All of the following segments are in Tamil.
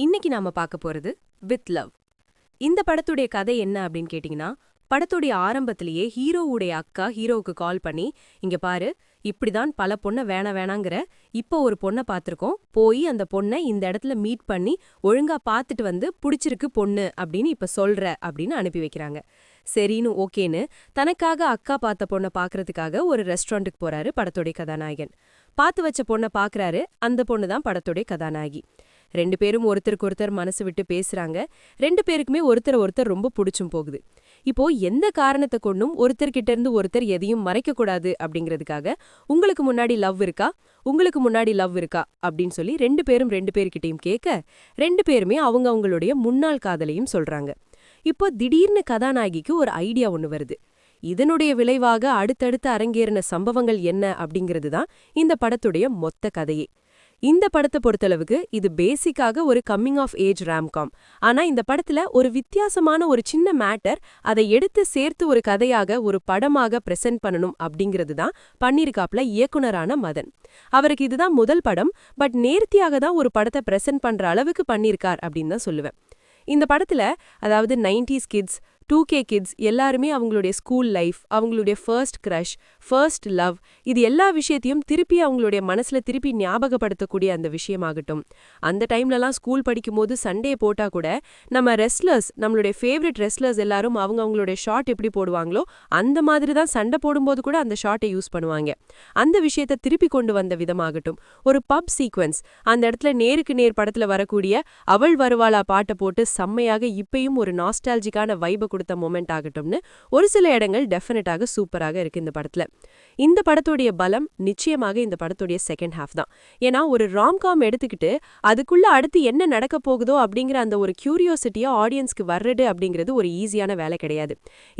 இன்னைக்கு நாம பார்க்க போறது வித் லவ். இந்த படத்துடைய கதை என்ன அப்படின்னு கேட்டிங்கன்னா, படத்துடைய ஆரம்பத்திலேயே ஹீரோவுடைய அக்கா ஹீரோவுக்கு கால் பண்ணி, இங்க பாரு, இப்படிதான் பல பொண்ணை வேணாங்கிற, இப்போ ஒரு பொண்ணை பார்த்துருக்கோம், போய் அந்த பொண்ணை இந்த இடத்துல மீட் பண்ணி ஒழுங்கா பார்த்துட்டு வந்து புடிச்சிருக்கு பொண்ணு அப்படின்னு இப்ப சொல்ற அப்படின்னு அனுப்பி வைக்கிறாங்க. சரின்னு ஓகேன்னு தனக்காக அக்கா பார்த்த பொண்ணை பார்க்கறதுக்காக ஒரு ரெஸ்டாரண்ட்டுக்கு போறாரு படத்துடைய கதாநாயகன். பார்த்து வச்ச பொண்ணை பார்க்கறாரு, அந்த பொண்ணு தான் படத்துடைய கதாநாயகி. ரெண்டு பேரும் ஒருத்தருக்கு ஒருத்தர் மனசு விட்டு பேசுறாங்க. ரெண்டு பேருக்குமே ஒருத்தர் ரொம்ப பிடிச்சும் போகுது. இப்போ எந்த காரணத்தை கொண்டும் ஒருத்தர்கிட்ட இருந்து ஒருத்தர் எதையும் மறைக்க கூடாது அப்படிங்கிறதுக்காக உங்களுக்கு முன்னாடி லவ் இருக்கா, உங்களுக்கு முன்னாடி லவ் இருக்கா அப்படின்னு சொல்லி ரெண்டு பேர்கிட்டையும் கேட்க, ரெண்டு பேருமே அவங்களுடைய முன்னாள் காதலையும் சொல்றாங்க. இப்போ திடீர்னு கதாநாயகிக்கு ஒரு ஐடியா ஒண்ணு வருது. இதனுடைய விளைவாக அடுத்தடுத்து அரங்கேறின சம்பவங்கள் என்ன அப்படிங்கிறது தான் இந்த படத்துடைய மொத்த கதையே. இந்த படத்தை பொறுத்தளவுக்கு இது பேசிக்காக ஒரு கம்மிங் ஆஃப் ஏஜ் ராம்காம். ஆனா இந்த படத்துல ஒரு வித்தியாசமான ஒரு சின்ன மேட்டர் அதை எடுத்து சேர்த்து ஒரு கதையாக ஒரு படமாக பிரசன்ட் பண்ணணும் அப்படிங்கிறது தான் பண்ணிருக்காப்ல இயக்குனரான மதன். அவருக்கு இதுதான் முதல் படம், பட் நேர்த்தியாக தான் ஒரு படத்தை பிரசன்ட் பண்ற அளவுக்கு பண்ணிருக்கார் அப்படின்னு தான் சொல்லுவேன். இந்த படத்துல அதாவது 90s கிட்ஸ் 2K கிட்ஸ் எல்லாருமே அவங்களுடைய ஸ்கூல் லைஃப், அவங்களுடைய ஃபர்ஸ்ட் கிரஷ், ஃபர்ஸ்ட் லவ், இது எல்லா விஷயத்தையும் திருப்பி அவங்களுடைய மனசுல திருப்பி ஞாபகப்படுத்தக்கூடிய அந்த விஷயமாகட்டும். அந்த டைம்லலாம் ஸ்கூல் படிக்கும்போது சண்டே போட்டா கூட நம்ம ரெஸ்லர்ஸ், நம்மளுடைய ஃபேவரட் ரெஸ்லர்ஸ் எல்லாரும் அவங்களுடைய ஷாட் எப்படி போடுவாங்களோ அந்த மாதிரி தான் சண்டை போடும்போது கூட அந்த ஷாட்டை யூஸ் பண்ணுவாங்க. அந்த விஷயத்தை திருப்பி கொண்டு வந்த விதமாகட்டும். ஒரு பப் சீக்வன்ஸ், அந்த இடத்துல நேருக்கு நேர் படத்துல வரக்கூடிய அவள் வருவாளா பாட்டை போட்டு செம்மையாக இப்பயும் ஒரு நாஸ்டாலஜிக்கான வைப கொடுத்த மொமெண்ட் ஆகட்டும்னு ஒரு சில இடங்கள் டெஃபினட்டாக சூப்பராக இருக்கு இந்த படத்துல. இந்த படத்துடைய பலம் நிச்சயமாக இந்த படத்துடைய செகண்ட் ஹாஃப் தான். ஏன்னா ஒரு ராம்காம் எடுத்துக்கிட்டு அதுக்குள்ள அடுத்து என்ன நடக்க போகுதோ அப்படிங்கிற அந்த ஒரு கியூரியோசிட்டியா ஆடியன்ஸ்க்கு வர்றது அப்படிங்கிறது ஒரு ஈஸியான வேலை கிடையாது.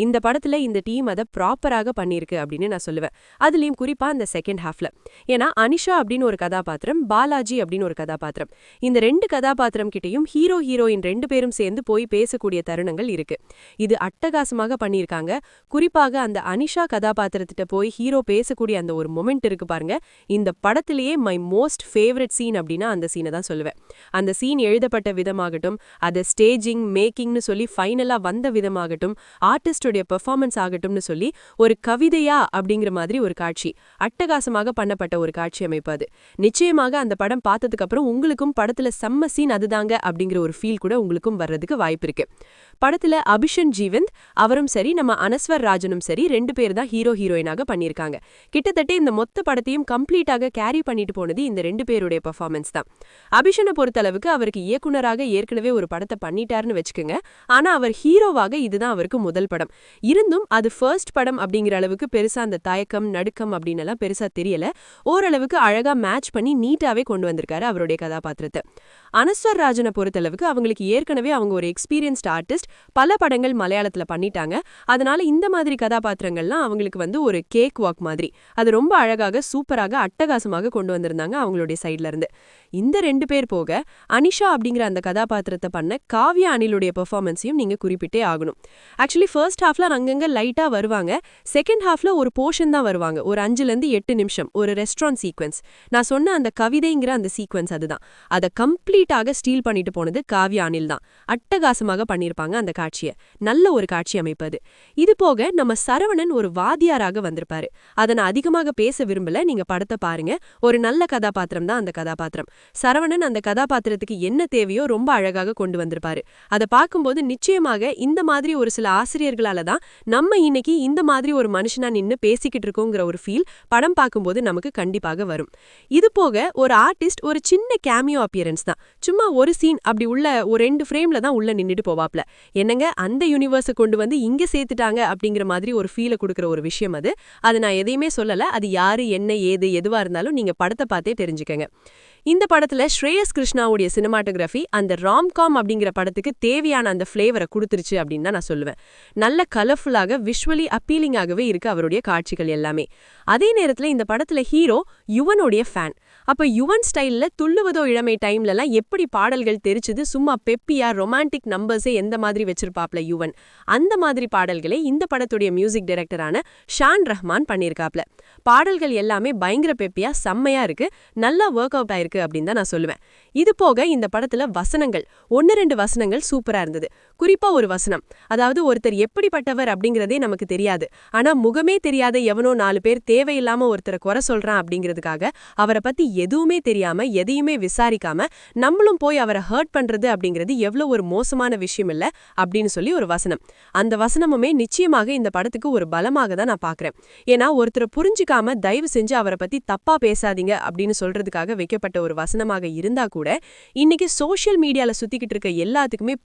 இந்த படத்துல இந்த டீம் அதை ப்ராப்பராக பண்ணிருக்கு அப்படின்னு நான் சொல்லுவேன். அதுலயும் குறிப்பா அந்த செகண்ட் ஹாஃப்ல. ஏன்னா அனிஷா அப்படின்னு ஒரு கதாபாத்திரம், பாலாஜி அப்படின்னு ஒரு கதாபாத்திரம், இந்த ரெண்டு கதாபாத்திரம் கிட்டையும் ஹீரோ ஹீரோயின் ரெண்டு பேரும் சேர்ந்து போய் பேசக்கூடிய தருணங்கள் இருக்கு. இது அட்டகாசமாக பண்ணியிருக்காங்க. குறிப்பாக அந்த அனிஷா கதாபாத்திரத்திட்ட போய் ஹீரோ பேசக்கூடிய அந்த ஒரு மொமெண்ட் இருக்கு பாருங்க, இந்த படத்திலேயே மை மோஸ்ட் ஃபேவரட் சீன் அப்படின்னா அந்த சீனை தான் சொல்லுவேன். அந்த சீன் எழுதப்பட்ட விதமாகட்டும், அதை ஸ்டேஜிங் மேக்கிங்னு சொல்லி ஃபைனலா வந்த விதமாகட்டும், ஆர்டிஸ்டுடைய பெர்ஃபார்மன்ஸ் ஆகட்டும்னு சொல்லி ஒரு கவிதையா அப்படிங்கிற மாதிரி ஒரு காட்சி, அட்டகாசமாக பண்ணப்பட்ட ஒரு காட்சி அமைப்பு அது. நிச்சயமாக அந்த படம் பார்த்ததுக்கு அப்புறம் உங்களுக்கும் படத்துல செம்ம சீன் அதுதாங்க அப்படிங்கிற ஒரு ஃபீல் கூட உங்களுக்கும் வர்றதுக்கு வாய்ப்பு இருக்கு. படத்துல அபிஷன் ஜீவந்த் அவரும் சரி, நம்ம அனஸ்வர் ராஜனும் சரி, ரெண்டு பேர் தான் ஹீரோ ஹீரோயினாக பண்ணியிருக்காங்க. கிட்டத்தட்ட இந்த மொத்த படத்தையும் கம்ப்ளீட்டாக கேரி பண்ணிட்டு போனது இந்த ரெண்டு பேருடைய பெர்ஃபார்மன்ஸ் தான். அபிஷனை பொறுத்தளவுக்கு அவருக்கு இயக்குனராக ஏற்கனவே ஒரு படத்தை பண்ணிட்டாருன்னு வச்சுக்கோங்க. ஆனா அவர் ஹீரோவாக இதுதான் அவருக்கு முதல் படம். இருந்தும் அது ஃபர்ஸ்ட் படம் அப்படிங்கிற அளவுக்கு பெருசா அந்த தயக்கம் நடுக்கம் அப்படின்னு எல்லாம் பெருசா தெரியல. ஓரளவுக்கு அழகா மேட்ச் பண்ணி நீட்டாவே கொண்டு வந்திருக்காரு அவருடைய கதாபாத்திரத்தை. அனஸ்வர் ராஜனை பொறுத்தளவுக்கு அவங்களுக்கு ஏற்கனவே அவங்க ஒரு எக்ஸ்பீரியன்ஸ்ட் ஆர்டிஸ்ட், பல படங்கள் மலையாளத்துல பண்ணிட்டாங்க. அதனால இந்த மாதிரி கதாபாத்திரங்கள்லாம் அவங்களுக்கு ஒரு கேக் வாக் மாதிரி அது ரொம்ப அழகாக சூப்பராக அட்டகாசமாக கொண்டு வந்திருந்தாங்க அவங்களுடைய சைட்ல இருந்து. இந்த ரெண்டு பேர் போக அனிஷா அப்படிங்கிற அந்த கதாபாத்திரத்தை பண்ண காவ்யா அனிலுடைய பெர்ஃபார்மன்ஸையும் நீங்க குறிப்பிட்டே ஆகணும். ஆக்சுவலி ஃபர்ஸ்ட் ஹாஃப்ல அங்கங்க லைட்டா வருவாங்க, செகண்ட் ஹாஃப்ல ஒரு போர்ஷன் தான் வருவாங்க, ஒரு 5-8 நிமிஷம் ஒரு ரெஸ்டாரண்ட் சீக்வன்ஸ். நான் சொன்ன அந்த கவிதைங்கிற அந்த சீக்வன்ஸ் அதுதான். அதை கம்ப்ளீட்டாக ஸ்டீல் பண்ணிட்டு போனது காவ்யா அனில் தான். அட்டகாசமாக பண்ணியிருப்பாங்க அந்த காட்சியை. நல்ல ஒரு காட்சி அமைப்பு அது. இது போக நம்ம சரவணன் ஒரு வாத்தியாராக வந்திருப்பாரு. அதை நான் அதிகமாக பேச விரும்பல, நீங்க படத்தை பாருங்க. ஒரு நல்ல கதாபாத்திரம் தான் அந்த கதாபாத்திரம். சரவணன் அந்த கதாபாத்திரத்துக்கு என்ன தேவையோ ரொம்ப அழகாக கொண்டு வந்திருப்பாரு. அதை பார்க்கும்போது நிச்சயமாக இந்த மாதிரி ஒரு சில ஆசிரியர்களால தான் நம்ம இன்னைக்கு இந்த மாதிரி ஒரு மனுஷனா நின்னு பேசிக்கிட்டு இருக்கோங்கிற ஒரு ஃபீல் படம் பார்க்கும்போது நமக்கு கண்டிப்பாக வரும். இது போக ஒரு ஆர்டிஸ்ட் ஒரு சின்ன கேமியோ அப்பியரன்ஸ் தான், சும்மா ஒரு சீன் அப்படி உள்ள ஒரு 2 ஃப்ரேம்ல தான் உள்ள நின்னுட்டு போவாப்ல. என்னங்க அந்த யூனிவர்ஸை கொண்டு வந்து இங்க சேர்த்துட்டாங்க அப்படிங்கிற மாதிரி ஒரு ஃபீலை கொடுக்குற ஒரு விஷயம் அது. அது நான் எதையுமே சொல்லல, அது யாரு என்ன ஏது எதுவா இருந்தாலும் நீங்க படத்தை பார்த்தே தெரிஞ்சுக்கங்க. இந்த படத்துல ஸ்ரேயஸ் கிருஷ்ணாவுடைய சினிமாட்டோகிராஃபி அந்த ராம்காம் அப்படிங்கிற படத்துக்கு தேவையான அந்த ஃபிளேவரை கொடுத்துருச்சு அப்படின்னு தான் நான் சொல்லுவேன். நல்ல கலர்ஃபுல்லாக விஷுவலி அப்பீலிங்காகவே இருக்கு அவருடைய காட்சிகள் எல்லாமே. அதே நேரத்துல இந்த படத்துல ஹீரோ யுவனுடைய ஃபேன். அப்ப யுவன் ஸ்டைல்ல துள்ளுவதோ இளமை டைம்லலாம் எப்படி பாடல்கள் தெரிச்சுது, சும்மா பெப்பியா ரொமான்டிக் நம்பர்ஸே எந்த மாதிரி வச்சிருப்பாப்ல யுவன், அந்த மாதிரி பாடல்களை இந்த படத்துடைய மியூசிக் டைரக்டரான ஷான் ரஹ்மான் பண்ணியிருக்காப்ல. பாடல்கள் எல்லாமே பயங்கர பெப்பியா செம்மையா இருக்கு, நல்லா ஒர்க் அவுட் ஆயிருக்கு இருக்கு அப்படின்னு தான் நான் சொல்லுவேன். இது போக இந்த படத்துல வசனங்கள் 1-2 வசனங்கள் சூப்பரா இருந்தது. குறிப்பா ஒரு வசனம், அதாவது ஒருத்தர் எப்படிப்பட்டவர் அப்படிங்கிறதே நமக்கு தெரியாது, ஆனா முகமே தெரியாத எவனோ 4 பேர் தேவையில்லாம ஒருத்தரை குறை சொல்றான் அப்படிங்கிறதுக்காக அவரை பத்தி எதுவுமே தெரியாம எதையுமே விசாரிக்காம நம்மளும் போய் அவரை ஹர்ட் பண்றது அப்படிங்கிறது எவ்வளவு ஒரு மோசமான விஷயம் இல்ல அப்படின்னு சொல்லி ஒரு வசனம். அந்த வசனமுமே நிச்சயமாக இந்த படத்துக்கு ஒரு பலமாக தான் நான் பாக்குறேன். ஏன்னா ஒருத்தரை புரிஞ்சுக்காம தயவு செஞ்சு அவரை பத்தி தப்பா பேசாதீங்க அப்படின்னு சொல்றதுக்காக வைக்கப்பட்ட ஒரு வசனமாக இருந்தா கூட இன்னைக்கு சோஷியல் மீடியால சுத்திக்கிட்டு இருக்க எல்லாத்துக்குமே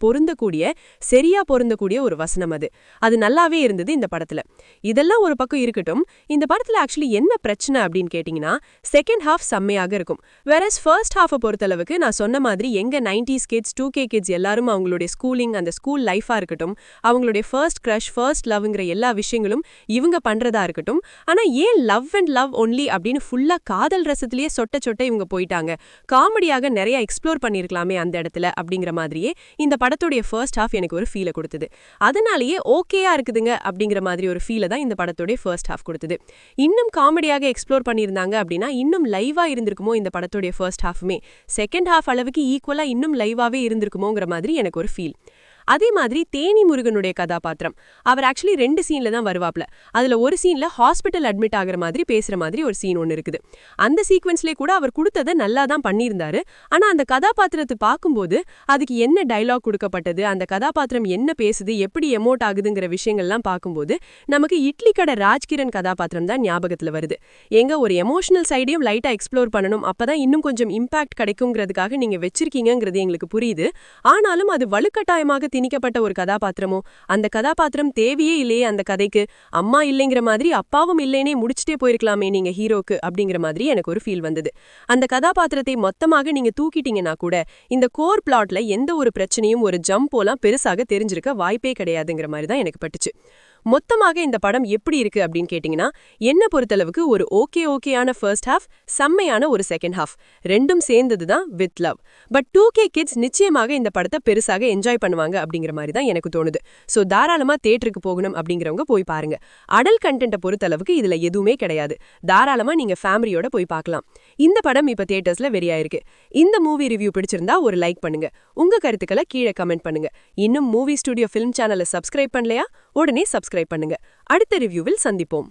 சரியா பொருந்தக்கூடிய ஒரு வசனம் அது. அது நல்லாவே இருந்தது இந்த படத்துல. இதெல்லாம் ஒரு பக்கம் இருக்கட்டும், இந்த படத்துல ஆக்சுவலி என்ன பிரச்சனை அப்படின்னு கேட்டீங்கன்னா, செகண்ட் ஹாஃப் செம்மையாக இருக்கும். வேறஸ் ஃபர்ஸ்ட் ஹாஃபை பொறுத்தளவுக்கு நான் சொன்ன மாதிரி எங்க 90s கிட்ஸ் 2K கிட்ஸ் எல்லாரும் அவங்களுடைய ஸ்கூலிங், அந்த ஸ்கூல் லைஃபா இருக்கட்டும், அவங்களுடைய ஃபர்ஸ்ட் கிரஷ், ஃபர்ஸ்ட் லவ்ங்கிற எல்லா விஷயங்களும் இவங்க பண்றதா இருக்கட்டும். ஆனா ஏன் லவ் அண்ட் லவ் ஒன்லி அப்படின்னு ஃபுல்லா காதல் ரசத்திலேயே சொட்ட சொட்ட இவங்க போயிட்டாங்க, காமெடியாக நிறைய எக்ஸ்ப்ளோர் பண்ணிருக்கலாமே அந்த இடத்துல அப்படிங்கிற மாதிரியே இந்த படத்துடைய ஃபர்ஸ்ட் ஹாஃப் எனக்கு ஒரு ஃபீலை கொடுத்தது. அதனாலேயே ஓகேயா இருக்குதுங்க அப்படிங்கிற மாதிரி ஒரு ஃபீலை தான் இந்த படத்துடைய ஃபர்ஸ்ட் ஹாஃப் கொடுத்தது. இன்னும் காமெடியாக எக்ஸ்ப்ளோர் பண்ணியிருந்தாங்க அப்படின்னா இன்னும் லைவா இருந்திருக்குமோ இந்த படத்துடைய ஃபர்ஸ்ட் ஹாஃப்மே, செகண்ட் ஹாஃப் அளவுக்கு ஈக்குவலா இன்னும் லைவாவே இருந்திருக்குமோங்கிற மாதிரி எனக்கு ஒரு ஃபீல். அதே மாதிரி தேனி முருகனுடைய கதாபாத்திரம், அவர் ஆக்சுவலி 2 சீன்ல தான் வருவாப்ல. அதுல ஒரு சீன்ல ஹாஸ்பிட்டல் அட்மிட் ஆகிற மாதிரி பேசுற மாதிரி ஒரு சீன் ஒன்று இருக்குது. அந்த சீக்வன்ஸ்லேயே கூட அவர் கொடுத்ததை நல்லா தான் பண்ணியிருந்தாரு. ஆனா அந்த கதாபாத்திரத்தை பார்க்கும்போது அதுக்கு என்ன டைலாக் கொடுக்கப்பட்டது, அந்த கதாபாத்திரம் என்ன பேசுது, எப்படி எமோட் ஆகுதுங்கிற விஷயங்கள்லாம் பார்க்கும்போது நமக்கு இட்லி கடை ராஜ்கிரண் கதாபாத்திரம் தான் ஞாபகத்துல வருது. எங்க ஒரு எமோஷனல் சைடையும் லைட்டா எக்ஸ்ப்ளோர் பண்ணணும், அப்பதான் இன்னும் கொஞ்சம் இம்பாக்ட் கிடைக்குங்கிறதுக்காக நீங்க வச்சிருக்கீங்கிறது எங்களுக்கு புரியுது. ஆனாலும் அது வலுக்கட்டாயமாக திணிக்கப்பட்ட ஒரு கதாபாத்திரமோ, அந்த கதாபாத்திரம் தேவையே இல்லையே அந்த கதைக்கு, அம்மா இல்லைங்கிற மாதிரி அப்பாவும் இல்லைனே முடிச்சுட்டே போயிருக்கலாமே நீங்க ஹீரோக்கு அப்படிங்கிற மாதிரி எனக்கு ஒரு ஃபீல் வந்தது. அந்த கதாபாத்திரத்தை மொத்தமாக நீங்க தூக்கிட்டீங்கன்னா கூட இந்த கோர் பிளாட்ல எந்த ஒரு பிரச்சனையும் ஒரு ஜம்போலாம் பெருசாக தெரிஞ்சிருக்க வாய்ப்பே கிடையாதுங்கிற மாதிரி தான் எனக்கு பட்டுச்சு. மொத்தமாக இந்த படம் எப்படி இருக்கு அப்படின்னு கேட்டீங்கன்னா, என்ன பொறுத்தளவுக்கு ஒரு ஓகேயான ஃபர்ஸ்ட் ஹாஃப், செம்மையான ஒரு செகண்ட் ஹாஃப், ரெண்டும் சேர்ந்தது தான் with love. But 2K kids நிச்சயமாக இந்த படத்தை பெருசாக என்ஜாய் பண்ணுவாங்க அப்படிங்கிற மாதிரி தான் எனக்கு தோணுது. ஸோ தாராளமா தியேட்டருக்கு போகணும் அப்படிங்கிறவங்க போய் பாருங்க. அடல்ட் கண்டென்ட்டை பொறுத்தளவுக்கு இதுல எதுவுமே கிடையாது. தாராளமா நீங்க ஃபேமிலியோட போய் பார்க்கலாம். இந்த படம் இப்ப தியேட்டர்ஸ்ல வெறியாயிருக்கு. இந்த மூவி ரிவ்யூ பிடிச்சிருந்தா ஒரு லைக் பண்ணுங்க. உங்க கருத்துக்களை கீழே கமெண்ட் பண்ணுங்க. இன்னும் மூவி ஸ்டுடியோ ஃபிலிம் சேனலை சப்ஸ்கிரைப் பண்ணலையா? உடனே சப்ஸ்கிரைப் பண்ணுங்க. அடுத்த ரிவ்யூவில் சந்திப்போம்.